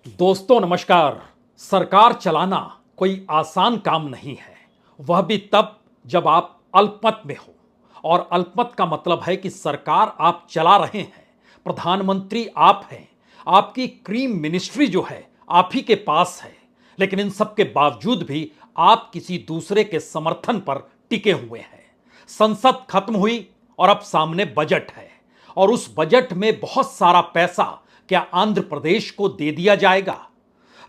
दोस्तों नमस्कार। सरकार चलाना कोई आसान काम नहीं है, वह भी तब जब आप अल्पमत में हो। और अल्पमत का मतलब है कि सरकार आप चला रहे हैं, प्रधानमंत्री आप हैं, आपकी क्रीम मिनिस्ट्री जो है आप ही के पास है, लेकिन इन सब के बावजूद भी आप किसी दूसरे के समर्थन पर टिके हुए हैं। संसद खत्म हुई और अब सामने बजट है, और उस बजट में बहुत सारा पैसा क्या आंध्र प्रदेश को दे दिया जाएगा?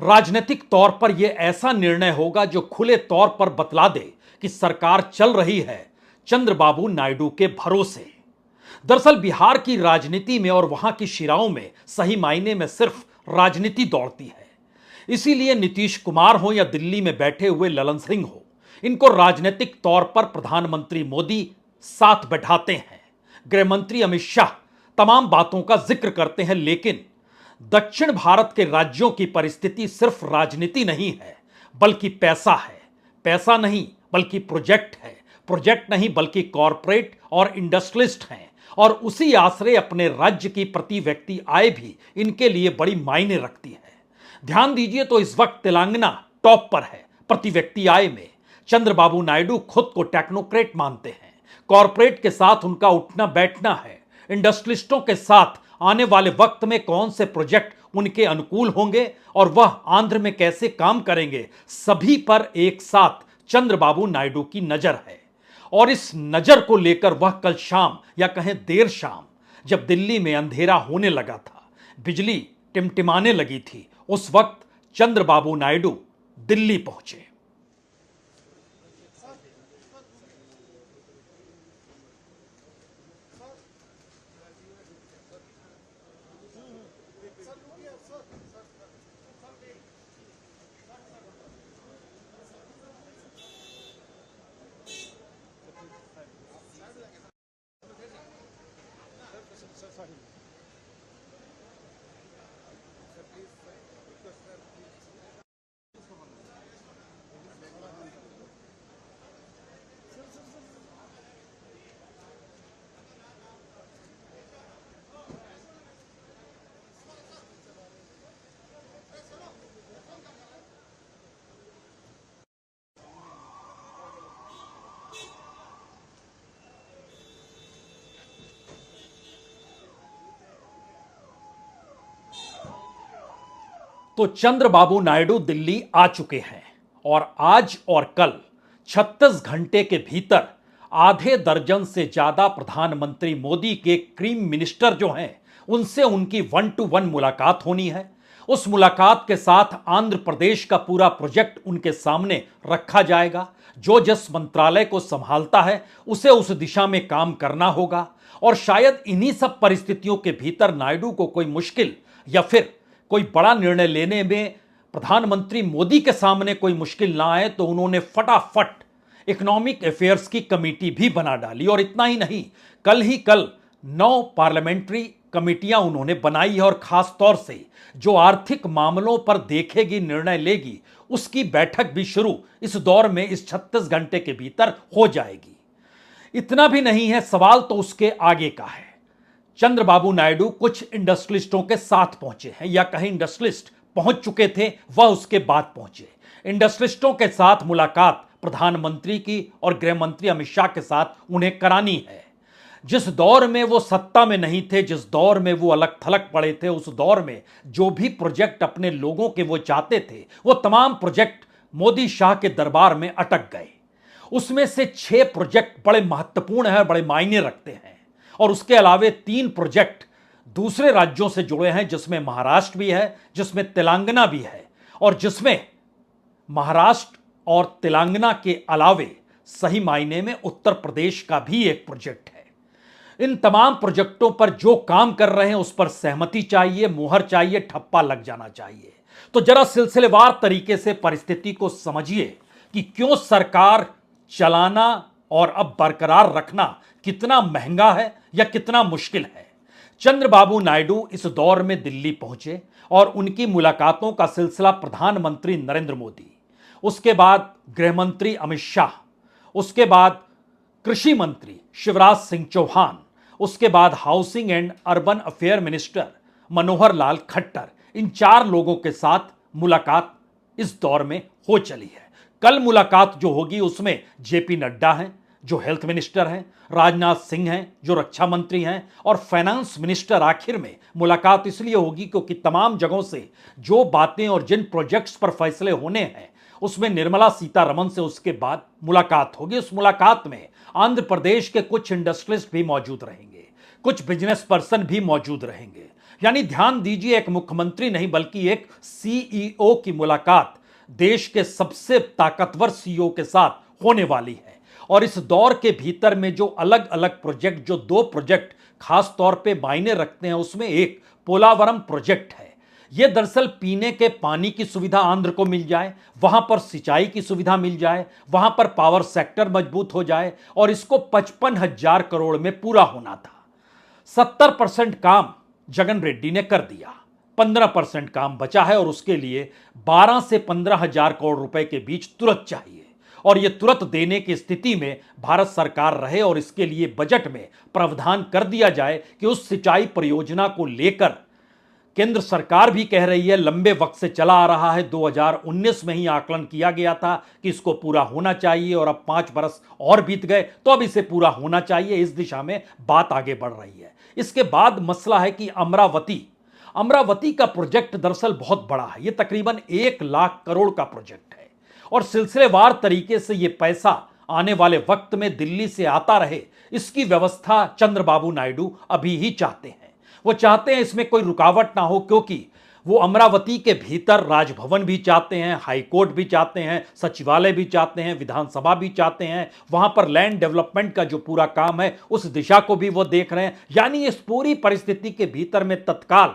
राजनीतिक तौर पर यह ऐसा निर्णय होगा जो खुले तौर पर बतला दे कि सरकार चल रही है चंद्रबाबू नायडू के भरोसे। दरअसल बिहार की राजनीति में और वहां की शिराओं में सही मायने में सिर्फ राजनीति दौड़ती है। इसीलिए नीतीश कुमार हो या दिल्ली में बैठे हुए ललन सिंह हो, इनको राजनीतिक तौर पर प्रधानमंत्री मोदी साथ बैठाते हैं। गृह मंत्री अमित शाह तमाम बातों का जिक्र करते हैं, लेकिन दक्षिण भारत के राज्यों की परिस्थिति सिर्फ राजनीति नहीं है बल्कि पैसा है। पैसा नहीं बल्कि प्रोजेक्ट है। प्रोजेक्ट नहीं बल्कि कॉरपोरेट और इंडस्ट्रियलिस्ट हैं, और उसी आसरे अपने राज्य की प्रति व्यक्ति आय भी इनके लिए बड़ी मायने रखती है। ध्यान दीजिए तो इस वक्त तेलंगाना टॉप पर है प्रति व्यक्ति आय में। चंद्रबाबू नायडू खुद को टेक्नोक्रेट मानते हैं। कॉरपोरेट के साथ उनका उठना बैठना है। इंडस्ट्रियलिस्टों के साथ आने वाले वक्त में कौन से प्रोजेक्ट उनके अनुकूल होंगे और वह आंध्र में कैसे काम करेंगे, सभी पर एक साथ चंद्रबाबू नायडू की नजर है। और इस नजर को लेकर वह कल शाम या कहें देर शाम, जब दिल्ली में अंधेरा होने लगा था, बिजली टिमटिमाने लगी थी, उस वक्त चंद्रबाबू नायडू दिल्ली पहुंचे। तो चंद्रबाबू नायडू दिल्ली आ चुके हैं, और आज और कल 36 घंटे के भीतर आधे दर्जन से ज्यादा प्रधानमंत्री मोदी के क्रीम मिनिस्टर जो हैं उनसे उनकी 1-to-1 मुलाकात होनी है। उस मुलाकात के साथ आंध्र प्रदेश का पूरा प्रोजेक्ट उनके सामने रखा जाएगा। जो जिस मंत्रालय को संभालता है उसे उस दिशा में काम करना होगा, और शायद इन्हीं सब परिस्थितियों के भीतर नायडू को कोई मुश्किल या फिर कोई बड़ा निर्णय लेने में प्रधानमंत्री मोदी के सामने कोई मुश्किल ना आए, तो उन्होंने फटाफट इकोनॉमिक अफेयर्स की कमेटी भी बना डाली। और इतना ही नहीं, कल 9 पार्लियामेंट्री कमेटियां उन्होंने बनाई है, और खास तौर से जो आर्थिक मामलों पर देखेगी, निर्णय लेगी, उसकी बैठक भी शुरू इस दौर में इस 36 घंटे के भीतर हो जाएगी। इतना भी नहीं है, सवाल तो उसके आगे का है। चंद्रबाबू नायडू कुछ इंडस्ट्रियलिस्टों के साथ पहुंचे हैं, या कहीं इंडस्ट्रियलिस्ट पहुंच चुके थे, वह उसके बाद पहुंचे। इंडस्ट्रियलिस्टों के साथ मुलाकात प्रधानमंत्री की और गृह मंत्री अमित शाह के साथ उन्हें करानी है। जिस दौर में वो सत्ता में नहीं थे, जिस दौर में वो अलग थलग पड़े थे, उस दौर में जो भी प्रोजेक्ट अपने लोगों के वो चाहते थे, वो तमाम प्रोजेक्ट मोदी शाह के दरबार में अटक गए। उसमें से 6 प्रोजेक्ट बड़े महत्वपूर्ण हैं, बड़े मायने रखते हैं, और उसके अलावे 3 प्रोजेक्ट दूसरे राज्यों से जुड़े हैं, जिसमें महाराष्ट्र भी है, जिसमें तेलंगाना भी है, और जिसमें महाराष्ट्र और तेलंगाना के अलावे सही मायने में उत्तर प्रदेश का भी एक प्रोजेक्ट है। इन तमाम प्रोजेक्टों पर जो काम कर रहे हैं उस पर सहमति चाहिए, मुहर चाहिए, ठप्पा लग जाना चाहिए। तो जरा सिलसिलेवार तरीके से परिस्थिति को समझिए कि क्यों सरकार चलाना और अब बरकरार रखना कितना महंगा है या कितना मुश्किल है। चंद्रबाबू नायडू इस दौर में दिल्ली पहुंचे, और उनकी मुलाकातों का सिलसिला प्रधानमंत्री नरेंद्र मोदी, उसके बाद गृह मंत्री अमित शाह, उसके बाद कृषि मंत्री शिवराज सिंह चौहान, उसके बाद housing and urban affair minister Manohar Lal Khattar, इन 4 लोगों के साथ मुलाकात इस दौर में हो चली है। कल मुलाकात जो होगी उसमें जेपी नड्डा हैं जो हेल्थ मिनिस्टर हैं, राजनाथ सिंह हैं जो रक्षा मंत्री हैं, और फाइनेंस मिनिस्टर। आखिर में मुलाकात इसलिए होगी क्योंकि तमाम जगहों से जो बातें और जिन प्रोजेक्ट्स पर फैसले होने हैं उसमें निर्मला सीतारमण से उसके बाद मुलाकात होगी। उस मुलाकात में आंध्र प्रदेश के कुछ इंडस्ट्रियलिस्ट भी मौजूद रहेंगे, कुछ बिजनेस पर्सन भी मौजूद रहेंगे। यानी ध्यान दीजिए, एक मुख्यमंत्री नहीं बल्कि एक सीईओ की मुलाकात देश के सबसे ताकतवर सीईओ के साथ होने वाली है। और इस दौर के भीतर में जो अलग अलग प्रोजेक्ट, जो 2 प्रोजेक्ट खास तौर पे मायने रखते हैं, उसमें एक पोलावरम प्रोजेक्ट है। यह दरअसल पीने के पानी की सुविधा आंध्र को मिल जाए, वहां पर सिंचाई की सुविधा मिल जाए, वहां पर पावर सेक्टर मजबूत हो जाए, और इसको 55,000 करोड़ में पूरा होना था। 70% काम जगन रेड्डी ने कर दिया, 15% काम बचा है, और उसके लिए 12 से 15,000 करोड़ रुपए के बीच तुरंत चाहिए। और यह तुरंत देने की स्थिति में भारत सरकार रहे और इसके लिए बजट में प्रावधान कर दिया जाए कि उस सिंचाई परियोजना को लेकर केंद्र सरकार भी कह रही है, लंबे वक्त से चला आ रहा है, 2019 में ही आकलन किया गया था कि इसको पूरा होना चाहिए, और अब 5 बरस और बीत गए तो अब इसे पूरा होना चाहिए। इस दिशा में बात आगे बढ़ रही है। इसके बाद मसला है कि अमरावती का प्रोजेक्ट दरअसल बहुत बड़ा है। यह तकरीबन 1 लाख करोड़ का प्रोजेक्ट है, और सिलसिलेवार तरीके से यह पैसा आने वाले वक्त में दिल्ली से आता रहे, इसकी व्यवस्था चंद्रबाबू नायडू अभी ही चाहते हैं। वो चाहते हैं इसमें कोई रुकावट ना हो, क्योंकि वो अमरावती के भीतर राजभवन भी चाहते हैं, हाईकोर्ट भी चाहते हैं, सचिवालय भी चाहते हैं, विधानसभा भी चाहते हैं, वहां पर लैंड डेवलपमेंट का जो पूरा काम है उस दिशा को भी वो देख रहे हैं। यानी इस पूरी परिस्थिति के भीतर में तत्काल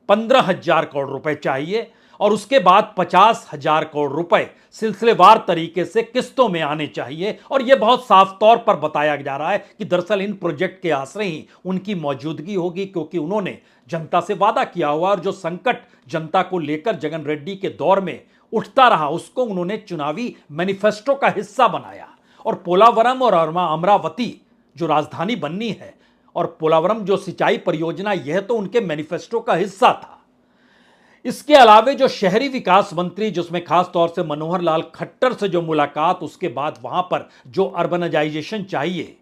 15,000 करोड़ रुपए चाहिए, और उसके बाद 50,000 करोड़ रुपए सिलसिलेवार तरीके से किस्तों में आने चाहिए। और यह बहुत साफ तौर पर बताया जा रहा है कि दरअसल इन प्रोजेक्ट के आश्रय ही उनकी मौजूदगी होगी, क्योंकि उन्होंने जनता से वादा किया हुआ, और जो संकट जनता को लेकर जगन रेड्डी के दौर में उठता रहा उसको उन्होंने चुनावी मैनिफेस्टो का हिस्सा बनाया। और पोलावरम और अमरावती जो राजधानी बननी है, और पोलावरम जो सिंचाई परियोजना, यह तो उनके मैनिफेस्टो का हिस्सा था। इसके अलावे जो शहरी विकास मंत्री, जिसमें खास तौर से मनोहर लाल खट्टर से जो मुलाकात, उसके बाद वहां पर जो अर्बनाइजेशन चाहिए,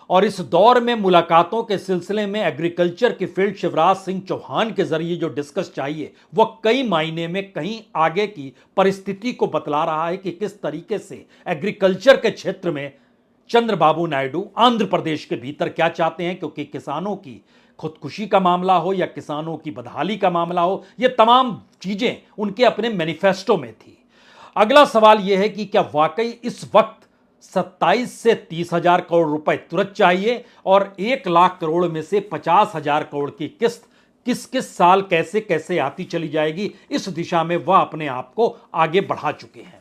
और इस दौर में मुलाकातों के सिलसिले में एग्रीकल्चर की फील्ड शिवराज सिंह चौहान के जरिए जो डिस्कस चाहिए, वह कई मायने में कहीं आगे की परिस्थिति को बतला रहा है कि किस तरीके से एग्रीकल्चर के क्षेत्र में चंद्रबाबू नायडू आंध्र प्रदेश के भीतर क्या चाहते हैं। क्योंकि किसानों की खुदकुशी का मामला हो या किसानों की बदहाली का मामला हो, ये तमाम चीजें उनके अपने मैनिफेस्टो में थी। अगला सवाल यह है कि क्या वाकई इस वक्त 27 से 30,000 करोड़ रुपए तुरंत चाहिए, और 1 लाख करोड़ में से 50,000 करोड़ की किस्त किस किस साल कैसे कैसे आती चली जाएगी, इस दिशा में वह अपने आप को आगे बढ़ा चुके हैं।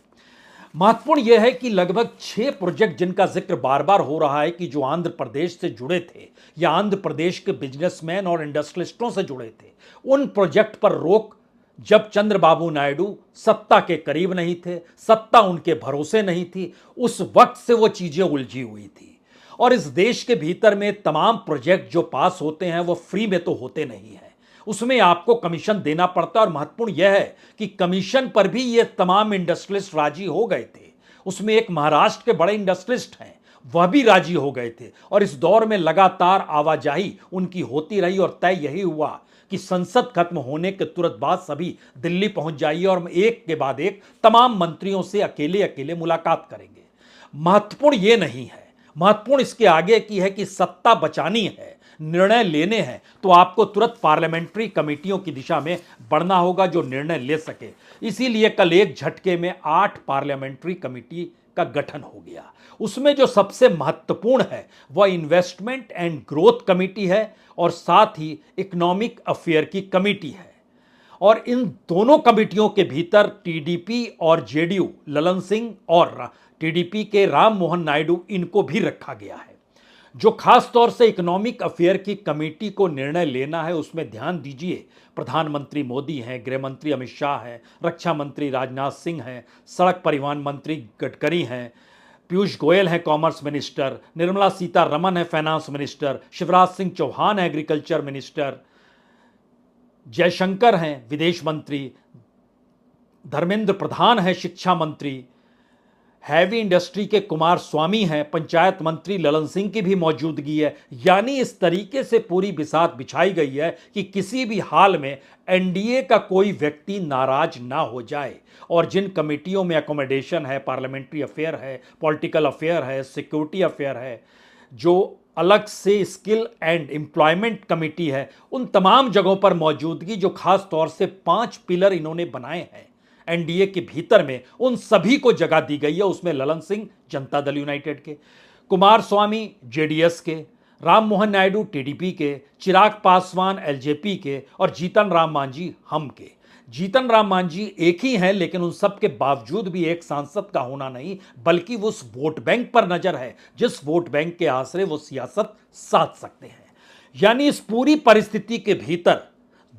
महत्वपूर्ण यह है कि लगभग 6 प्रोजेक्ट जिनका जिक्र बार बार हो रहा है कि जो आंध्र प्रदेश से जुड़े थे या आंध्र प्रदेश के बिजनेसमैन और इंडस्ट्रियलिस्टों से जुड़े थे, उन प्रोजेक्ट पर रोक जब चंद्रबाबू नायडू सत्ता के करीब नहीं थे, सत्ता उनके भरोसे नहीं थी, उस वक्त से वो चीजें उलझी हुई थी। और इस देश के भीतर में तमाम प्रोजेक्ट जो पास होते हैं वो फ्री में तो होते नहीं हैं, उसमें आपको कमीशन देना पड़ता है। और महत्वपूर्ण यह है कि कमीशन पर भी ये तमाम इंडस्ट्रियलिस्ट राजी हो गए थे। उसमें एक महाराष्ट्र के बड़े इंडस्ट्रियलिस्ट हैं, वह भी राजी हो गए थे, और इस दौर में लगातार आवाजाही उनकी होती रही, और तय यही हुआ कि संसद खत्म होने के तुरंत बाद सभी दिल्ली पहुंच जाइए और एक के बाद एक तमाम मंत्रियों से अकेले अकेले मुलाकात करेंगे। महत्वपूर्ण यह नहीं है, महत्वपूर्ण इसके आगे की है कि सत्ता बचानी है, निर्णय लेने हैं, तो आपको तुरंत पार्लियामेंट्री कमेटियों की दिशा में बढ़ना होगा जो निर्णय ले सके। इसीलिए कल एक झटके में 8 पार्लियामेंट्री कमेटी का गठन हो गया। उसमें जो सबसे महत्वपूर्ण है वह इन्वेस्टमेंट एंड ग्रोथ कमेटी है, और साथ ही इकोनॉमिक अफेयर की कमेटी है। और इन दोनों कमेटियों के भीतर टीडीपी और जेडीयू, ललन सिंह, और टीडीपी के राम मोहन नायडू, इनको भी रखा गया है। जो खास तौर से इकोनॉमिक अफेयर की कमेटी को निर्णय लेना है, उसमें ध्यान दीजिए, प्रधानमंत्री मोदी हैं, गृह मंत्री अमित शाह हैं, रक्षा मंत्री राजनाथ सिंह हैं, सड़क परिवहन मंत्री गडकरी हैं, पीयूष गोयल हैं कॉमर्स मिनिस्टर, निर्मला सीतारमण है फाइनेंस मिनिस्टर, शिवराज सिंह चौहान है एग्रीकल्चर मिनिस्टर, जयशंकर हैं विदेश मंत्री, धर्मेंद्र प्रधान है शिक्षा मंत्री, हैवी इंडस्ट्री के कुमार स्वामी हैं, पंचायत मंत्री ललन सिंह की भी मौजूदगी है। यानी इस तरीके से पूरी बिसात बिछाई गई है कि किसी भी हाल में एनडीए का कोई व्यक्ति नाराज ना हो जाए। और जिन कमेटियों में अकोमोडेशन है, पार्लियामेंट्री अफेयर है, पॉलिटिकल अफेयर है, सिक्योरिटी अफेयर है, जो अलग से स्किल एंड एम्प्लॉयमेंट कमेटी है, उन तमाम जगहों पर मौजूदगी, जो खास तौर से 5 पिलर इन्होंने बनाए हैं एनडीए के भीतर में, उन सभी को जगह दी गई है। उसमें ललन सिंह जनता दल यूनाइटेड के, कुमार स्वामी जेडीएस के, राम मोहन नायडू टीडीपी के, चिराग पासवान एलजेपी के और जीतन राम मांझी हम के। जीतन राम मांझी एक ही हैं, लेकिन उन सब के बावजूद भी एक सांसद का होना नहीं, बल्कि वो उस वोट बैंक पर नजर है जिस वोट बैंक के आसरे वो सियासत साध सकते हैं। यानी इस पूरी परिस्थिति के भीतर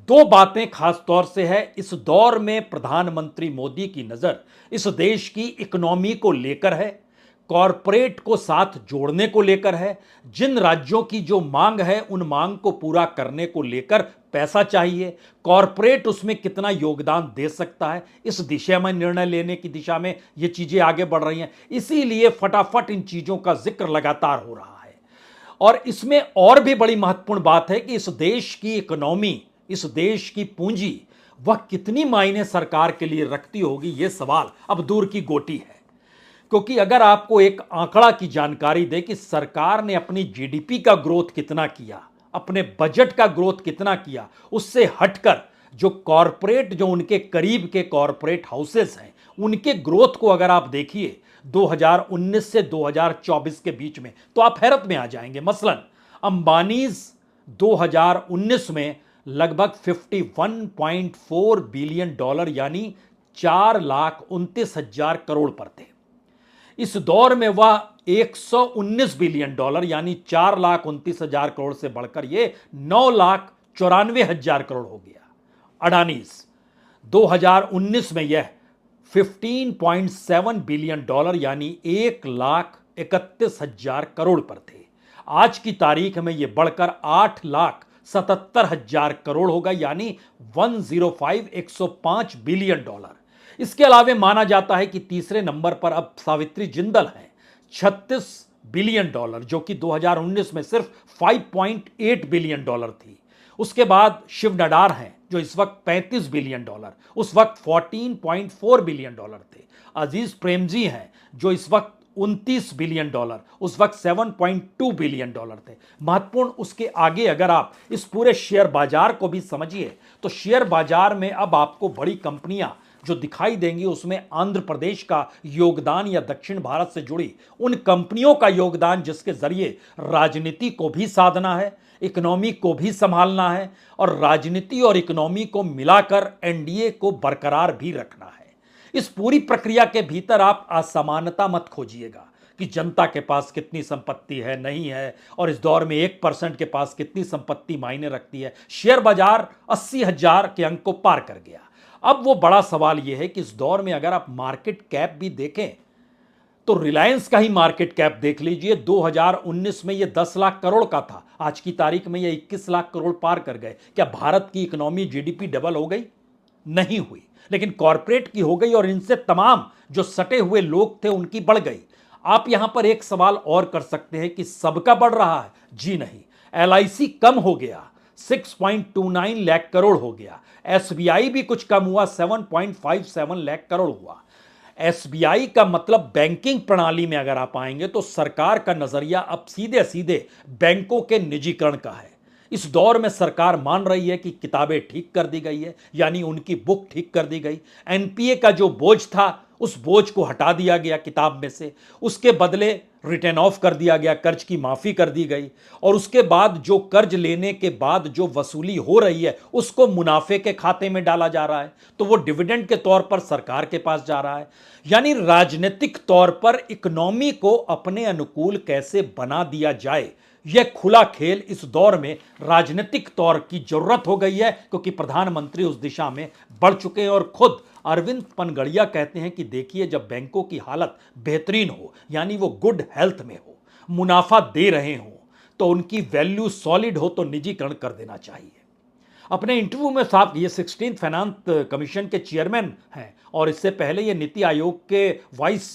दो बातें खास तौर से है। इस दौर में प्रधानमंत्री मोदी की नजर इस देश की इकोनॉमी को लेकर है, कॉरपोरेट को साथ जोड़ने को लेकर है, जिन राज्यों की जो मांग है उन मांग को पूरा करने को लेकर पैसा चाहिए, कॉरपोरेट उसमें कितना योगदान दे सकता है, इस दिशा में निर्णय लेने की दिशा में ये चीजें आगे बढ़ रही हैं। इसीलिए फटाफट इन चीजों का जिक्र लगातार हो रहा है। और इसमें और भी बड़ी महत्वपूर्ण बात है कि इस देश की इकोनॉमी, इस देश की पूंजी, वह कितनी मायने सरकार के लिए रखती होगी, यह सवाल अब दूर की गोटी है। क्योंकि अगर आपको एक आंकड़ा की जानकारी दे कि सरकार ने अपनी जीडीपी का ग्रोथ कितना किया, अपने बजट का ग्रोथ कितना किया, उससे हटकर जो कॉरपोरेट, जो उनके करीब के कॉरपोरेट हाउसेस हैं, उनके ग्रोथ को अगर आप देखिए 2019 से 2024 के बीच में, तो आप हैरत में आ जाएंगे। मसलन अंबानीज 2019 में लगभग $51.4 बिलियन यानी 4,29,000 करोड़ पर थे। इस दौर में वह $119 बिलियन यानी 4,29,000 करोड़ से बढ़कर ये 9,94,000 करोड़ हो गया। अडानीज 2019 में यह $15.7 बिलियन यानी 1,31,000 करोड़ पर थे। आज की तारीख में यह बढ़कर 8,77,000 करोड़ होगा, यानी 105 बिलियन डॉलर। इसके अलावा माना जाता है कि तीसरे नंबर पर अब सावित्री जिंदल हैं, $36 बिलियन, जो कि 2019 में सिर्फ $5.8 बिलियन थी। उसके बाद शिव नडार हैं जो इस वक्त $35 बिलियन, उस वक्त $14.4 बिलियन थे। अजीज प्रेमजी हैं जो इस वक्त $29 बिलियन, उस वक्त $7.2 बिलियन थे। महत्वपूर्ण उसके आगे अगर आप इस पूरे शेयर बाजार को भी समझिए तो शेयर बाजार में अब आपको बड़ी कंपनियां जो दिखाई देंगी, उसमें आंध्र प्रदेश का योगदान या दक्षिण भारत से जुड़ी उन कंपनियों का योगदान जिसके जरिए राजनीति को भी साधना है, इकोनॉमी को भी संभालना है और राजनीति और इकोनॉमी को मिलाकर एनडीए को बरकरार भी रखना है। इस पूरी प्रक्रिया के भीतर आप असमानता मत खोजिएगा कि जनता के पास कितनी संपत्ति है, नहीं है, और इस दौर में 1% के पास कितनी संपत्ति मायने रखती है। शेयर बाजार 80,000 के अंक को पार कर गया। अब वो बड़ा सवाल यह है कि इस दौर में अगर आप मार्केट कैप भी देखें तो रिलायंस का ही मार्केट कैप देख लीजिए। 2019 में यह 10 लाख करोड़ का था, आज की तारीख में यह 21 लाख करोड़ पार कर गए। क्या भारत की इकोनॉमी, जीडीपी डबल हो गई? नहीं हुई, लेकिन कॉरपोरेट की हो गई और इनसे तमाम जो सटे हुए लोग थे उनकी बढ़ गई। आप यहां पर एक सवाल और कर सकते हैं कि सबका बढ़ रहा है? जी नहीं। एलआईसी कम हो गया, 6.29 लाख करोड़ हो गया। एसबीआई भी कुछ कम हुआ, 7.57 लाख करोड़ हुआ। एसबीआई का मतलब बैंकिंग प्रणाली में अगर आप आएंगे तो सरकार का नजरिया अब सीधे सीधे बैंकों के निजीकरण का है। इस दौर में सरकार मान रही है कि किताबें ठीक कर दी गई है, यानी उनकी बुक ठीक कर दी गई। एनपीए का जो बोझ था उस बोझ को हटा दिया गया किताब में से, उसके बदले रिटर्न ऑफ कर दिया गया, कर्ज की माफी कर दी गई, और उसके बाद जो कर्ज लेने के बाद जो वसूली हो रही है उसको मुनाफे के खाते में डाला जा रहा है, तो वो डिविडेंड के तौर पर सरकार के पास जा रहा है। यानी राजनीतिक तौर पर इकोनॉमी को अपने अनुकूल कैसे बना दिया जाए, यह खुला खेल इस दौर में राजनीतिक तौर की जरूरत हो गई है, क्योंकि प्रधानमंत्री उस दिशा में बढ़ चुके हैं। और खुद अरविंद पनगड़िया कहते हैं कि देखिए, जब बैंकों की हालत बेहतरीन हो, यानी वो गुड हेल्थ में हो, मुनाफा दे रहे हो, तो उनकी वैल्यू सॉलिड हो, तो निजीकरण कर देना चाहिए। अपने इंटरव्यू में साहब, ये 16th फाइनेंस कमीशन के चेयरमैन हैं और इससे पहले ये नीति आयोग के वाइस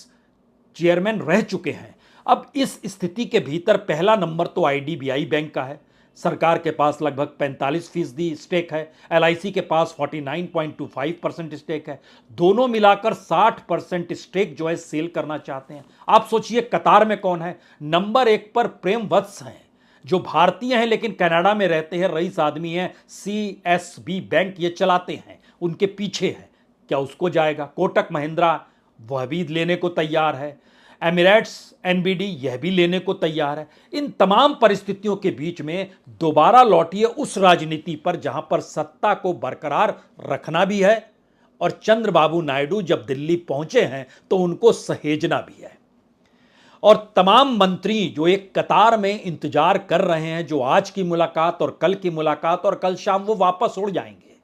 चेयरमैन रह चुके हैं। अब इस स्थिति के भीतर पहला नंबर तो आईडीबीआई बैंक का है। सरकार के पास लगभग 45% स्टेक है, एलआईसी के पास 49.25% स्टेक है। दोनों मिलाकर 60% स्टेक जो है सेल करना चाहते हैं। आप सोचिए कतार में कौन है। नंबर 1 पर प्रेम वत्स हैं, जो भारतीय हैं लेकिन कनाडा में रहते हैं, रईस आदमी हैं, सीएसबी बैंक ये चलाते हैं, उनके पीछे है। क्या उसको जाएगा? कोटक महिंद्रा वह भी लेने को तैयार है, एमिरेट्स, एनबीडी यह भी लेने को तैयार है। इन तमाम परिस्थितियों के बीच में दोबारा लौटिए उस राजनीति पर जहां पर सत्ता को बरकरार रखना भी है और चंद्रबाबू नायडू जब दिल्ली पहुंचे हैं तो उनको सहेजना भी है। और तमाम मंत्री जो एक कतार में इंतजार कर रहे हैं, जो आज की मुलाकात और कल की मुलाकात और कल शाम वो वापस उड़ जाएंगे।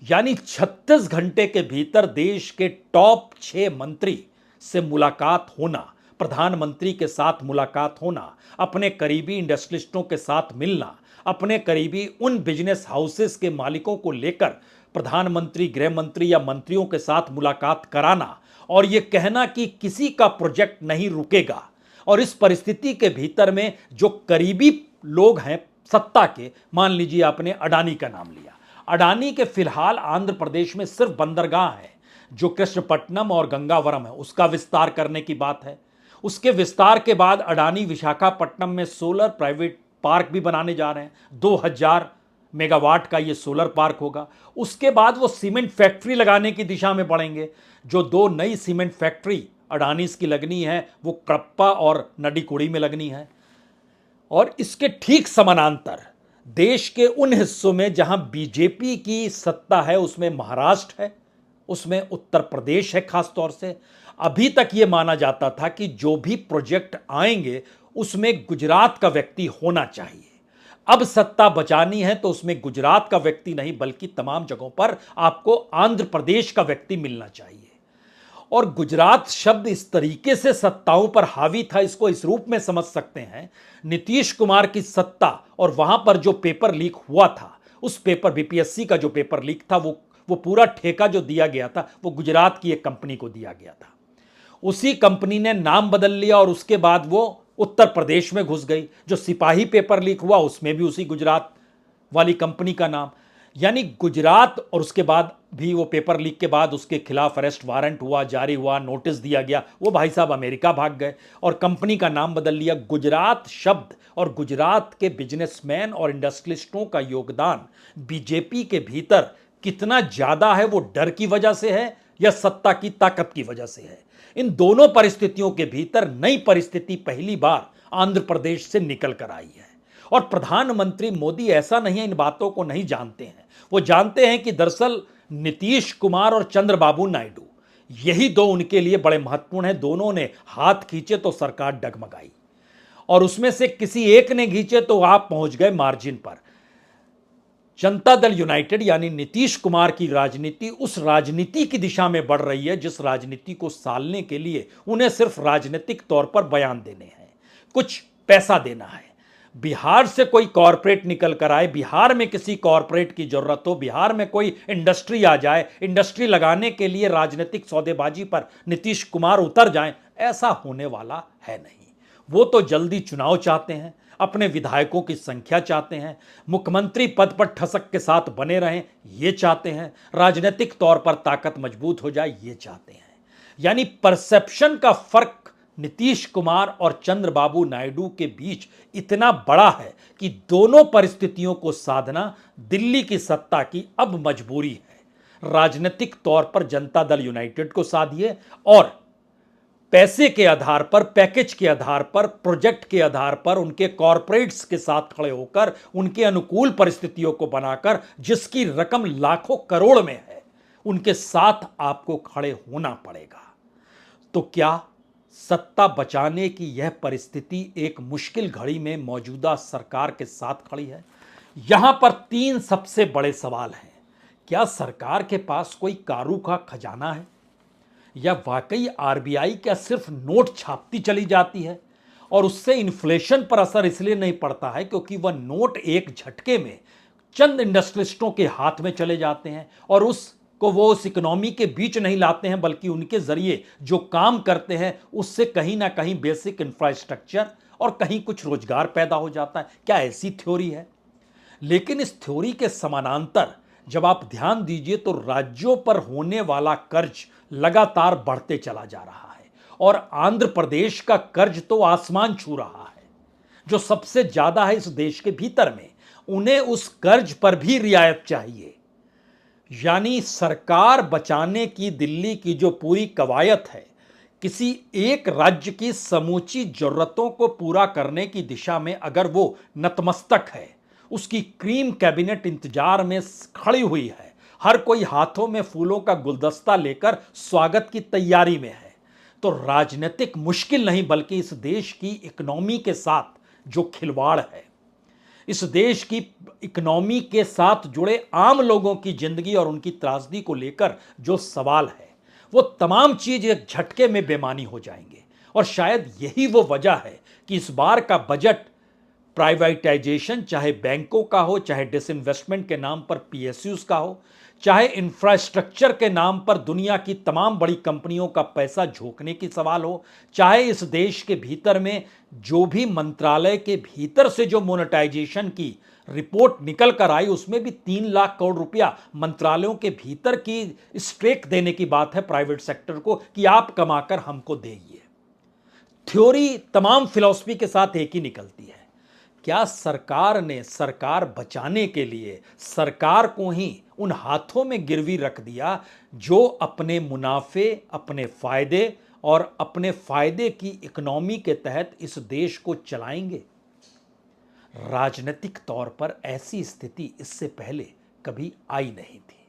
यानी 36 घंटे के भीतर देश के टॉप 6 मंत्री से मुलाकात होना, प्रधानमंत्री के साथ मुलाकात होना, अपने करीबी इंडस्ट्रियलिस्टों के साथ मिलना, अपने करीबी उन बिजनेस हाउसेस के मालिकों को लेकर प्रधानमंत्री, गृह मंत्री या मंत्रियों के साथ मुलाकात कराना और यह कहना कि किसी का प्रोजेक्ट नहीं रुकेगा। और इस परिस्थिति के भीतर में जो करीबी लोग हैं सत्ता के, मान लीजिए आपने अडानी का नाम लिया, अडानी के फिलहाल आंध्र प्रदेश में सिर्फ बंदरगाह है, जो कृष्णपट्टनम और गंगावरम है, उसका विस्तार करने की बात है। उसके विस्तार के बाद अडानी विशाखापट्टनम में सोलर प्राइवेट पार्क भी बनाने जा रहे हैं। 2000 मेगावाट का ये सोलर पार्क होगा। उसके बाद वो सीमेंट फैक्ट्री लगाने की दिशा में बढ़ेंगे। जो 2 नई सीमेंट फैक्ट्री अडानीज की लगनी है वो क्रप्पा और नडीकुड़ी में लगनी है। और इसके ठीक समानांतर देश के उन हिस्सों में जहां बीजेपी की सत्ता है, उसमें महाराष्ट्र है, उसमें उत्तर प्रदेश है। खास तौर से अभी तक यह माना जाता था कि जो भी प्रोजेक्ट आएंगे उसमें गुजरात का व्यक्ति होना चाहिए। अब सत्ता बचानी है तो उसमें गुजरात का व्यक्ति नहीं, बल्कि तमाम जगहों पर आपको आंध्र प्रदेश का व्यक्ति मिलना चाहिए। और गुजरात शब्द इस तरीके से सत्ताओं पर हावी था, इसको इस रूप में समझ सकते हैं, नीतीश कुमार की सत्ता और वहां पर जो पेपर लीक हुआ था, उस पेपर बीपीएससी का जो पेपर लीक था, वो पूरा ठेका जो दिया गया था वो गुजरात की एक कंपनी को दिया गया था। उसी कंपनी ने नाम बदल लिया और उसके बाद वो उत्तर प्रदेश में घुस गई। जो सिपाही पेपर लीक हुआ उसमें भी उसी गुजरात वाली कंपनी का नाम, यानी गुजरात। और उसके बाद भी वो पेपर लीक के बाद उसके खिलाफ अरेस्ट वारंट हुआ, जारी हुआ, नोटिस दिया गया, वो भाई साहब अमेरिका भाग गए और कंपनी का नाम बदल लिया। गुजरात शब्द और गुजरात के बिजनेसमैन और इंडस्ट्रियलिस्टों का योगदान बीजेपी के भीतर कितना ज्यादा है, वो डर की वजह से है या सत्ता की ताकत की वजह से है। इन दोनों परिस्थितियों के भीतर नई परिस्थिति पहली बार आंध्र प्रदेश से निकल कर आई है। और प्रधानमंत्री मोदी ऐसा नहीं है, इन बातों को नहीं जानते हैं। वो जानते हैं कि दरअसल नीतीश कुमार और चंद्रबाबू नायडू यही 2 उनके लिए बड़े महत्वपूर्ण हैं। दोनों ने हाथ खींचे तो सरकार डगमगाई और उसमें से किसी एक ने खींचे तो आप पहुंच गए मार्जिन पर। जनता दल यूनाइटेड यानी नीतीश कुमार की राजनीति उस राजनीति की दिशा में बढ़ रही है जिस राजनीति को सालने के लिए उन्हें सिर्फ राजनीतिक तौर पर बयान देने हैं, कुछ पैसा देना है। बिहार से कोई कॉरपोरेट निकल कर आए, बिहार में किसी कॉरपोरेट की जरूरत हो, बिहार में कोई इंडस्ट्री आ जाए, इंडस्ट्री लगाने के लिए राजनीतिक सौदेबाजी पर नीतीश कुमार उतर जाएं, ऐसा होने वाला है नहीं। वो तो जल्दी चुनाव चाहते हैं, अपने विधायकों की संख्या चाहते हैं, मुख्यमंत्री पद पर ठसक के साथ बने रहें ये चाहते हैं, राजनीतिक तौर पर ताकत मजबूत हो जाए ये चाहते हैं। यानी परसेप्शन का फर्क नीतीश कुमार और चंद्रबाबू नायडू के बीच इतना बड़ा है कि दोनों परिस्थितियों को साधना दिल्ली की सत्ता की अब मजबूरी है। राजनीतिक तौर पर जनता दल यूनाइटेड को साधिए और पैसे के आधार पर, पैकेज के आधार पर, प्रोजेक्ट के आधार पर उनके कॉरपोरेट्स के साथ खड़े होकर उनके अनुकूल परिस्थितियों को बनाकर जिसकी रकम लाखों करोड़ में है उनके साथ आपको खड़े होना पड़ेगा। तो क्या सत्ता बचाने की यह परिस्थिति एक मुश्किल घड़ी में मौजूदा सरकार के साथ खड़ी है? यहां पर 3 सबसे बड़े सवाल हैं। क्या सरकार के पास कोई कारू का खजाना है या वाकई आरबीआई क्या सिर्फ नोट छापती चली जाती है और उससे इन्फ्लेशन पर असर इसलिए नहीं पड़ता है क्योंकि वह नोट एक झटके में चंद इंडस्ट्रियलिस्टों के हाथ में चले जाते हैं और उसको वो उस इकोनॉमी के बीच नहीं लाते हैं, बल्कि उनके जरिए जो काम करते हैं उससे कहीं ना कहीं बेसिक इंफ्रास्ट्रक्चर और कहीं कुछ रोजगार पैदा हो जाता है। क्या ऐसी थ्योरी है? लेकिन इस थ्योरी के समानांतर जब आप ध्यान दीजिए तो राज्यों पर होने वाला कर्ज लगातार बढ़ते चला जा रहा है और आंध्र प्रदेश का कर्ज तो आसमान छू रहा है। जो सबसे ज्यादा है इस देश के भीतर में, उन्हें उस कर्ज पर भी रियायत चाहिए। यानी सरकार बचाने की दिल्ली की जो पूरी कवायद है, किसी एक राज्य की समूची जरूरतों को पूरा करने की दिशा में अगर वो नतमस्तक है, उसकी क्रीम कैबिनेट इंतजार में खड़ी हुई है, हर कोई हाथों में फूलों का गुलदस्ता लेकर स्वागत की तैयारी में है, तो राजनीतिक मुश्किल नहीं बल्कि इस देश की इकोनॉमी के साथ जो खिलवाड़ है, इस देश की इकोनॉमी के साथ जुड़े आम लोगों की जिंदगी और उनकी त्रासदी को लेकर जो सवाल है, वो तमाम चीज एक झटके में बेमानी हो जाएंगे। और शायद यही वो वजह है कि इस बार का बजट प्राइवेटाइजेशन, चाहे बैंकों का हो, चाहे डिसइन्वेस्टमेंट के नाम पर पीएसयूज का हो, चाहे इंफ्रास्ट्रक्चर के नाम पर दुनिया की तमाम बड़ी कंपनियों का पैसा झोंकने की सवाल हो, चाहे इस देश के भीतर में जो भी मंत्रालय के भीतर से जो मोनेटाइजेशन की रिपोर्ट निकल कर आई, उसमें भी 3 लाख करोड़ रुपया मंत्रालयों के भीतर की स्ट्रेक देने की बात है प्राइवेट सेक्टर को कि आप कमाकर हमको देइए। थ्योरी तमाम फिलॉसफी के साथ एक ही निकलती है। क्या सरकार ने सरकार बचाने के लिए सरकार को ही उन हाथों में गिरवी रख दिया जो अपने मुनाफे, अपने फायदे और अपने फायदे की इकोनॉमी के तहत इस देश को चलाएंगे? राजनीतिक तौर पर ऐसी स्थिति इससे पहले कभी आई नहीं थी,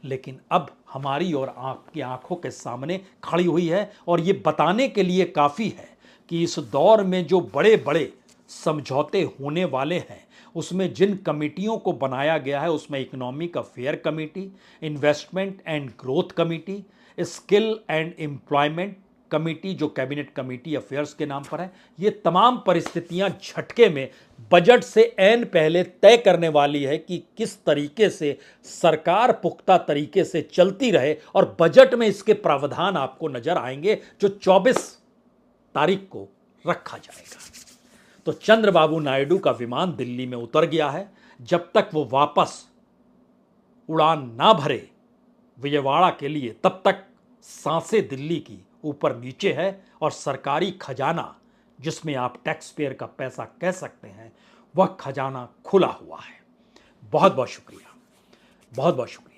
लेकिन अब हमारी और आपकी आंखों के सामने खड़ी हुई है और ये बताने के लिए काफ़ी है कि इस दौर में जो बड़े बड़े समझौते होने वाले हैं, उसमें जिन कमिटियों को बनाया गया है, उसमें economic affair committee, investment and growth committee, skill and employment committee जो कैबिनेट कमेटी अफेयर्स के नाम पर है, ये तमाम परिस्थितियां झटके में बजट से ऐन पहले तय करने वाली है कि किस तरीके से सरकार पुख्ता तरीके से चलती रहे। और बजट में इसके प्रावधान आपको नजर आएंगे जो 24 तारीख को रखा जाएगा। तो चंद्रबाबू नायडू का विमान दिल्ली में उतर गया है। जब तक वो वापस उड़ान ना भरे विजयवाड़ा के लिए, तब तक सांसें दिल्ली की ऊपर नीचे है और सरकारी खजाना, जिसमें आप टैक्स पेयर का पैसा कह सकते हैं, वह खजाना खुला हुआ है। बहुत बहुत शुक्रिया, बहुत बहुत शुक्रिया।